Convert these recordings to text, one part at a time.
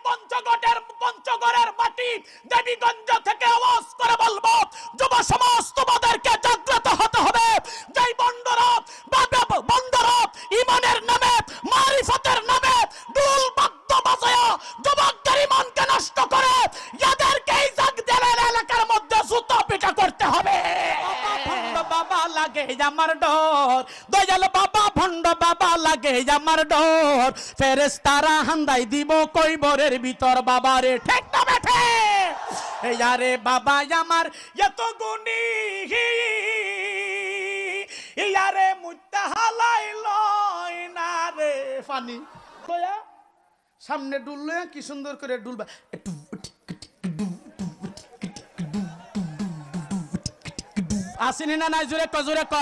পঞ্চগড়ের মাটি দেবীগঞ্জ থেকে আওয়াজ করে বলবো, যুব সমাজ তোমাদেরকে জাগ্রত হতে হবে। যেই বন্ডরা ইমানের নামে মারিফতের নামে দুল বাদ্য বাজায়া যুবকদের ইমানকে নষ্ট করে, এদেরকে এই জাগদেলের এলাকার মধ্যে জুতা পিটা করতে হবে। ভণ্ড বাবা লাগে আমার ডর, দয়াল বাবা ভণ্ড বাবা লাগে আমার ডর, ফেরেশতারা হান্দাই দিব কইবরের ভিতর বাবারে, ঠিক না বেঠে? আরে বাবা আমার এত গুণী, ইয়ারে মুত্তা হালাই লয় না রে পানি কয়া সামনে ডুললে কি সুন্দর করে ডুলবা, একটু আসেনি না নাই, জোরে ক জোরে ক।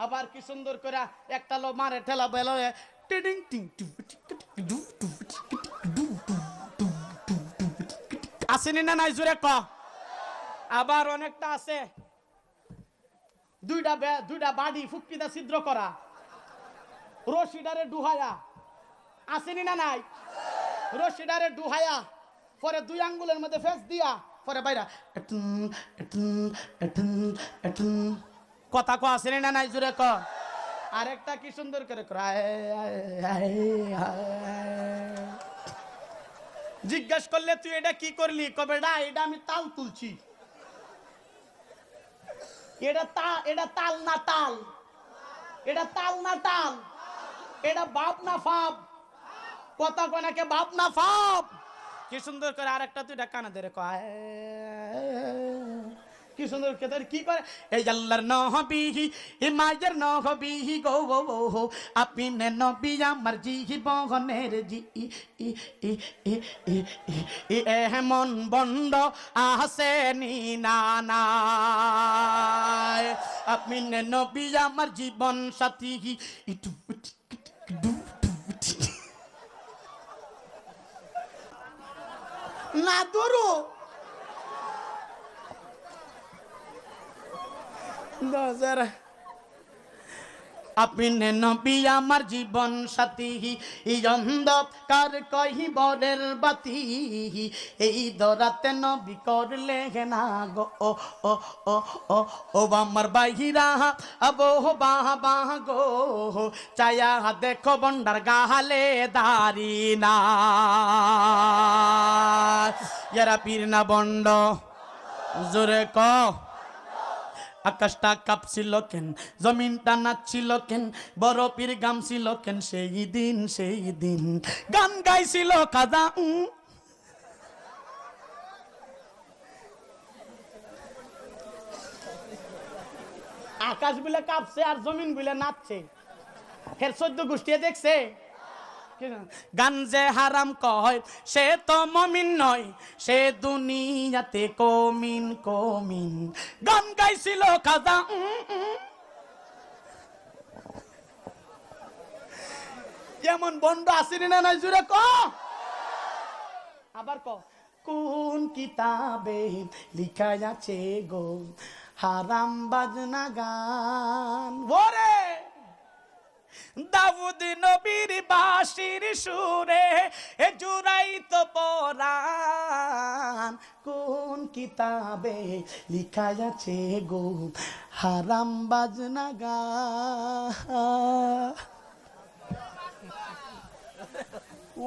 আবার কি সুন্দর করে একটা লো মারে ঠেলা বেলো টিডিং টিং আসেনি না নাই, জোরে ক। আবার অনেকটা আছে দুইটা বাড়ি ফুকিদা ছিদ্র করা, রশিডারে ডুহায়া, আসেনি না নাই? রশিডারে ডুহায়া পরে দুই আঙ্গুলের মধ্যে ফেস দিয়া পরে বাইরা কথা কো, আসেনি না নাই, জোরে ক। আরেকটা কি সুন্দর করে জিজ্ঞেস করলে তুই এটা কি করলি, কবে এটা আমি তাল তুলছি। এটা তাল না তাল, এটা তাল না তাল, এটা বাপ না ফাপ, কথা কোনাকে বাপ না ফাপ। কি সুন্দর করে আরেকটা তুই কানা ধরে কয়, কি সুন্দর কেতর কি করে, এই আল্লাহর নবী মায়ের নবী গো গো, আপনি নবী আমার জি বহনের জি, এমন বন্ড আসেনি না নাই, আপনি নবী আমার জীবন সাথী। না ধরো আপনি নবী আমার জীবন সাথী, এই অন্ধকার কহিবরের বাতি, এই দরাতে নবী করলে না গো ও ও ও ও ও আমার বাহিরা আবো বাহ বাহ গো, চায়া দেখো বন্ডার গাহালে দাড়ি না, এরা পীর না বন্ড, জোরে ক। আকাশটা কাঁপছিল কেন, জমিনটা নাচছিল কেন, বরফের গামছিল কেন, সেই দিন গান গাইছিল খাজা। আকাশ বিলে কাঁপছে আর জমিন বিলে নাচছে, ফের 14 গোষ্ঠী দেখছে। গান যে হারাম কয় সে তো মমিন নয়, সে দুনিয়াতে কমিন কমিন, গান গাইছিল খাজা। যেমন বন্ধ আসেনি না নাই, জুড়ে ক। আবার ক, কোন কিতাবে লিখা আছে গো হারাম বাজনা গান, ওরে দাউদ নবীর বাঁশির সুরে জুড়াইত পরাণ, কোন কিতাবে লিখা আছে গো হারাম বাজনা গান।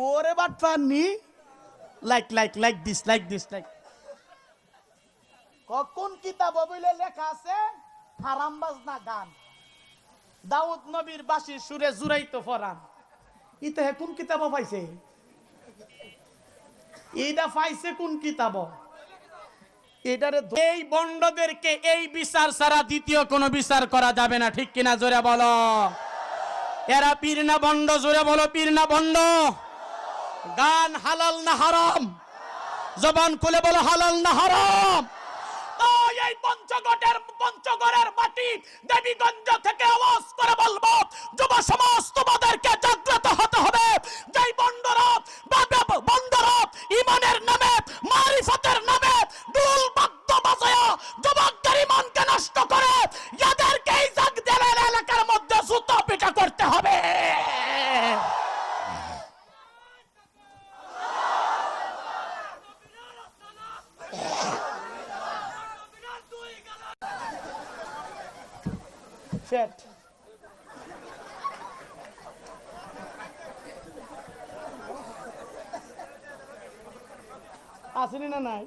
ওরে বাট পাননি, লাইক দিস কোন কিতাব বলে লেখা আছে হারাম বাজনা গান, দাউদ নবীর বাঁশির সুরে জুড়াইতো ফরান। ইতে কোন কিতাব পাইছে? এইটা পাইছে কোন কিতাব? এটারে এই বন্ডদেরকে এই বিচার ছাড়া দ্বিতীয় কোনো বিচার করা যাবে না, ঠিক কিনা জোরে বলো। এরা পীর না বন্ড, জোরে বলো পীর না বন্ড। গান হালাল না হারাম? জবান খুলে বলো হালাল না হারাম? এই পঞ্চগড়ের মাটি দেবীগঞ্জ থেকে আওয়াজ করে বলবো, যুব সমাজ তোমাদেরকে জাগ্রত হতে হবে। যেই বন্ডরা ইমানের নামে মারিফতের নামে দুল বাদ্য বাজায়া যুবকদের ইমানকে নষ্ট করে, এদেরকে এই জাগদেলের এলাকার মধ্যে জুতা পিটা করতে হবে। ফ্যাট আসেনি না নাই?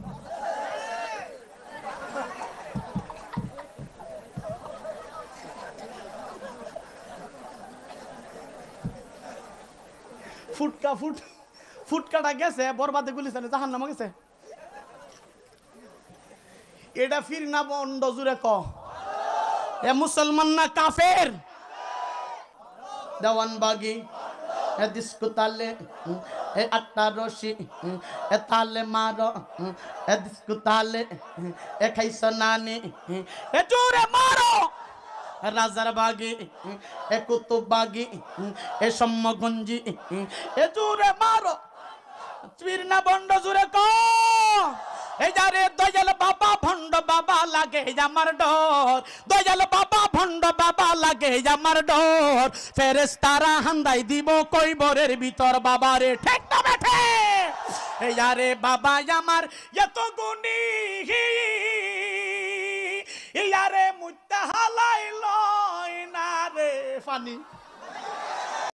ফুটকাটা গেছে বরবাদে গুলিছে জাহান্নামে গেছে। এটা ফির না বন্ড জুড়ে ক এ মুসলমান না কাফের? দেওয়ানবাগি এ ডিস্কো তালে এ আটটা রশি এ তালে মারো এ ডিস্কো তালে এ খাইছ নানি এ জোরে মারো রাজার বাগি এ কুতুব বাগি এ সম্মগঞ্জি এ জোরে মারো ফির না বন্ড জুড়ে ক এই যারে দয়াল বাবা ভণ্ড বাবা লাগে আমার ডর, দয়াল বাবা ভণ্ড বাবা লাগে আমার ডর, ফেরেশতারা হান্দাই দিব কইবরের ভিতর বাবারে ঠিক না বেঠে? এই যারে বাবা আমার এত গুণী ইয়ারে মুত্তা হালাই লয় না রে ফানি